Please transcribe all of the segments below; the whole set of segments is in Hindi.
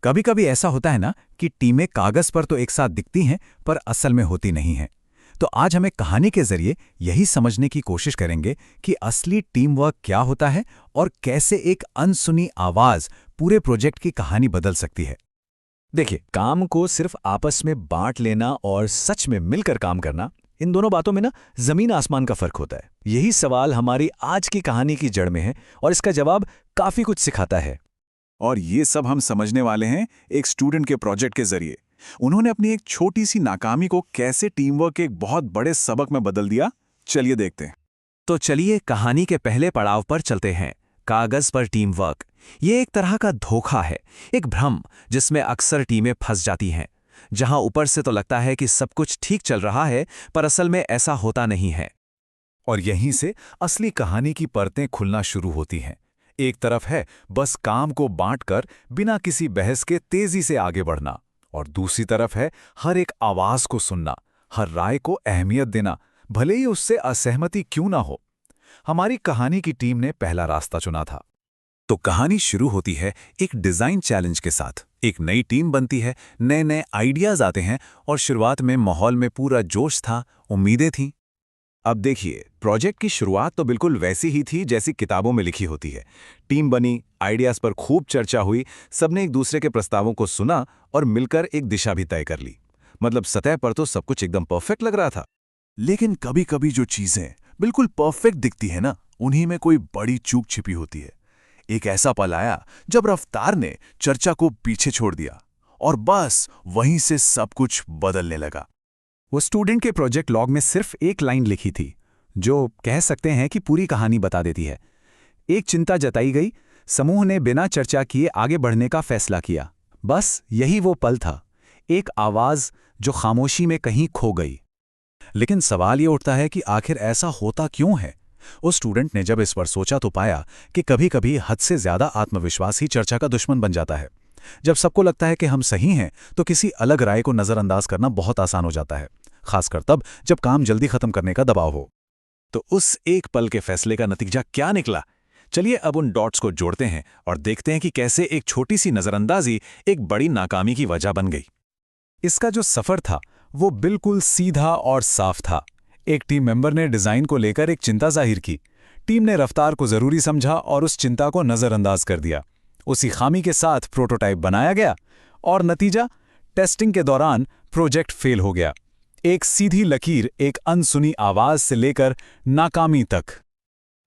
कभी कभी ऐसा होता है ना कि टीमें कागज पर तो एक साथ दिखती हैं पर असल में होती नहीं हैं। तो आज हमें कहानी के जरिए यही समझने की कोशिश करेंगे कि असली टीम वर्क क्या होता है और कैसे एक अनसुनी आवाज पूरे प्रोजेक्ट की कहानी बदल सकती है। देखिए, काम को सिर्फ आपस में बांट लेना और सच में मिलकर काम करना, इन दोनों बातों में ना जमीन आसमान का फर्क होता है। यही सवाल हमारी आज की कहानी की जड़ में है और इसका जवाब काफी कुछ सिखाता है। और ये सब हम समझने वाले हैं एक स्टूडेंट के प्रोजेक्ट के जरिए। उन्होंने अपनी एक छोटी सी नाकामी को कैसे टीम वर्क के एक बहुत बड़े सबक में बदल दिया, चलिए देखते हैं। तो चलिए कहानी के पहले पड़ाव पर चलते हैं, कागज पर टीम वर्क। ये एक तरह का धोखा है, एक भ्रम जिसमें अक्सर टीमें फंस जाती हैं। जहां ऊपर से तो लगता है कि सब कुछ ठीक चल रहा है, पर असल में ऐसा होता नहीं है। और यहीं से असली कहानी की परतें खुलना शुरू होती हैं। एक तरफ है बस काम को बांटकर बिना किसी बहस के तेजी से आगे बढ़ना, और दूसरी तरफ है हर एक आवाज को सुनना, हर राय को अहमियत देना, भले ही उससे असहमति क्यों ना हो। हमारी कहानी की टीम ने पहला रास्ता चुना था। तो कहानी शुरू होती है एक डिजाइन चैलेंज के साथ। एक नई टीम बनती है, नए नए आइडियाज आते हैं और शुरुआत में माहौल में पूरा जोश था, उम्मीदें थीं। अब देखिए, प्रोजेक्ट की शुरुआत तो बिल्कुल वैसी ही थी जैसी किताबों में लिखी होती है। टीम बनी, आइडियाज पर खूब चर्चा हुई, सबने एक दूसरे के प्रस्तावों को सुना और मिलकर एक दिशा भी तय कर ली। मतलब सतह पर तो सब कुछ एकदम परफेक्ट लग रहा था। लेकिन कभी कभी जो चीजें बिल्कुल परफेक्ट दिखती है ना, उन्हीं में कोई बड़ी चूक छिपी होती है। एक ऐसा पल आया जब रफ्तार ने चर्चा को पीछे छोड़ दिया और बस वहीं से सब कुछ बदलने लगा। वो स्टूडेंट के प्रोजेक्ट लॉग में सिर्फ एक लाइन लिखी थी, जो कह सकते हैं कि पूरी कहानी बता देती है। एक चिंता जताई गई, समूह ने बिना चर्चा किए आगे बढ़ने का फैसला किया। बस यही वो पल था, एक आवाज जो खामोशी में कहीं खो गई। लेकिन सवाल ये उठता है कि आखिर ऐसा होता क्यों है। उस स्टूडेंट ने जब इस पर सोचा तो पाया कि कभी-कभी हद से ज्यादा आत्मविश्वास ही चर्चा का दुश्मन बन जाता है। जब सबको लगता है कि हम सही हैं, तो किसी अलग राय को नजरअंदाज करना बहुत आसान हो जाता है, खासकर तब जब काम जल्दी खत्म करने का दबाव हो। तो उस एक पल के फैसले का नतीजा क्या निकला? चलिए अब उन डॉट्स को जोड़ते हैं और देखते हैं कि कैसे एक छोटी सी नजरअंदाजी एक बड़ी नाकामी की वजह बन गई। इसका जो सफर था वो बिल्कुल सीधा और साफ था। एक टीम मेंबर ने डिजाइन को लेकर एक चिंता जाहिर की। टीम ने रफ्तार को जरूरी समझा और उस चिंता को नजरअंदाज कर दिया। उसी खामी के साथ प्रोटोटाइप बनाया गया और नतीजा, टेस्टिंग के दौरान प्रोजेक्ट फेल हो गया। एक सीधी लकीर एक अनसुनी आवाज से लेकर नाकामी तक।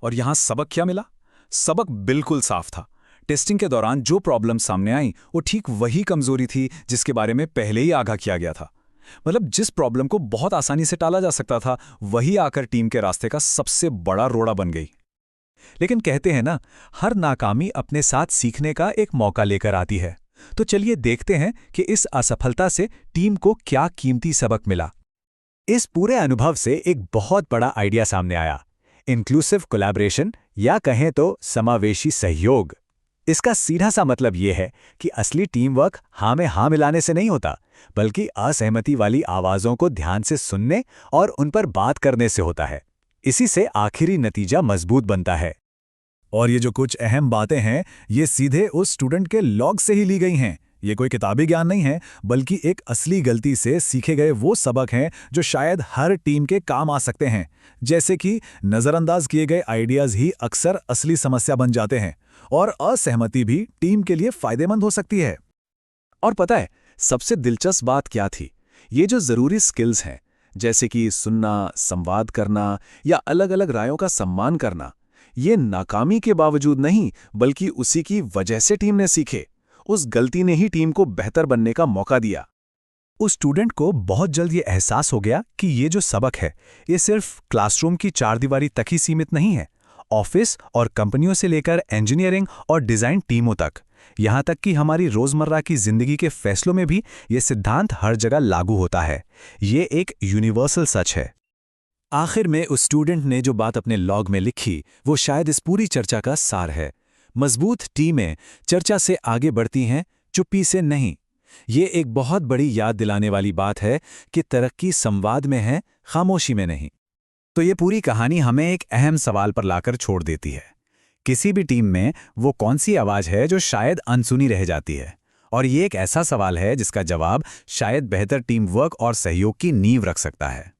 और यहां सबक क्या मिला? सबक बिल्कुल साफ था। टेस्टिंग के दौरान जो प्रॉब्लम सामने आई वो ठीक वही कमजोरी थी जिसके बारे में पहले ही आगाह किया गया था। मतलब जिस प्रॉब्लम को बहुत आसानी से टाला जा सकता था, वही आकर टीम के रास्ते का सबसे बड़ा रोड़ा बन गई। लेकिन कहते हैं ना, हर नाकामी अपने साथ सीखने का एक मौका लेकर आती है। तो चलिए देखते हैं कि इस असफलता से टीम को क्या कीमती सबक मिला। इस पूरे अनुभव से एक बहुत बड़ा आइडिया सामने आया, इंक्लूसिव कोलैबोरेशन, या कहें तो समावेशी सहयोग। इसका सीधा सा मतलब यह है कि असली टीम वर्क हाँ में हाँ मिलाने से नहीं होता, बल्कि असहमति वाली आवाजों को ध्यान से सुनने और उन पर बात करने से होता है। इसी से आखिरी नतीजा मजबूत बनता है। और ये जो कुछ अहम बातें हैं, ये सीधे उस स्टूडेंट के लॉग से ही ली गई हैं। ये कोई किताबी ज्ञान नहीं है, बल्कि एक असली गलती से सीखे गए वो सबक हैं जो शायद हर टीम के काम आ सकते हैं। जैसे कि नजरअंदाज किए गए आइडियाज ही अक्सर असली समस्या बन जाते हैं, और असहमति भी टीम के लिए फायदेमंद हो सकती है। और पता है सबसे दिलचस्प बात क्या थी? ये जो जरूरी स्किल्स हैं, जैसे कि सुनना, संवाद करना या अलग अलग रायों का सम्मान करना, ये नाकामी के बावजूद नहीं, बल्कि उसी की वजह से टीम ने सीखे। उस गलती ने ही टीम को बेहतर बनने का मौका दिया। उस स्टूडेंट को बहुत जल्द ये एहसास हो गया कि ये जो सबक है, ये सिर्फ क्लासरूम की चारदीवारी तक ही सीमित नहीं है। ऑफिस और कंपनियों से लेकर इंजीनियरिंग और डिजाइन टीमों तक, यहाँ तक कि हमारी रोजमर्रा की जिंदगी के फैसलों में भी ये सिद्धांत हर जगह लागू होता है। ये एक यूनिवर्सल सच है। आखिर में उस स्टूडेंट ने जो बात अपने लॉग में लिखी, वो शायद इस पूरी चर्चा का सार है। मजबूत टीमें चर्चा से आगे बढ़ती हैं, चुप्पी से नहीं। ये एक बहुत बड़ी याद दिलाने वाली बात है कि तरक्की संवाद में है, खामोशी में नहीं। तो ये पूरी कहानी हमें एक अहम सवाल पर लाकर छोड़ देती है। किसी भी टीम में वो कौन सी आवाज है जो शायद अनसुनी रह जाती है, और ये एक ऐसा सवाल है जिसका जवाब शायद बेहतर टीम वर्क और सहयोग की नींव रख सकता है।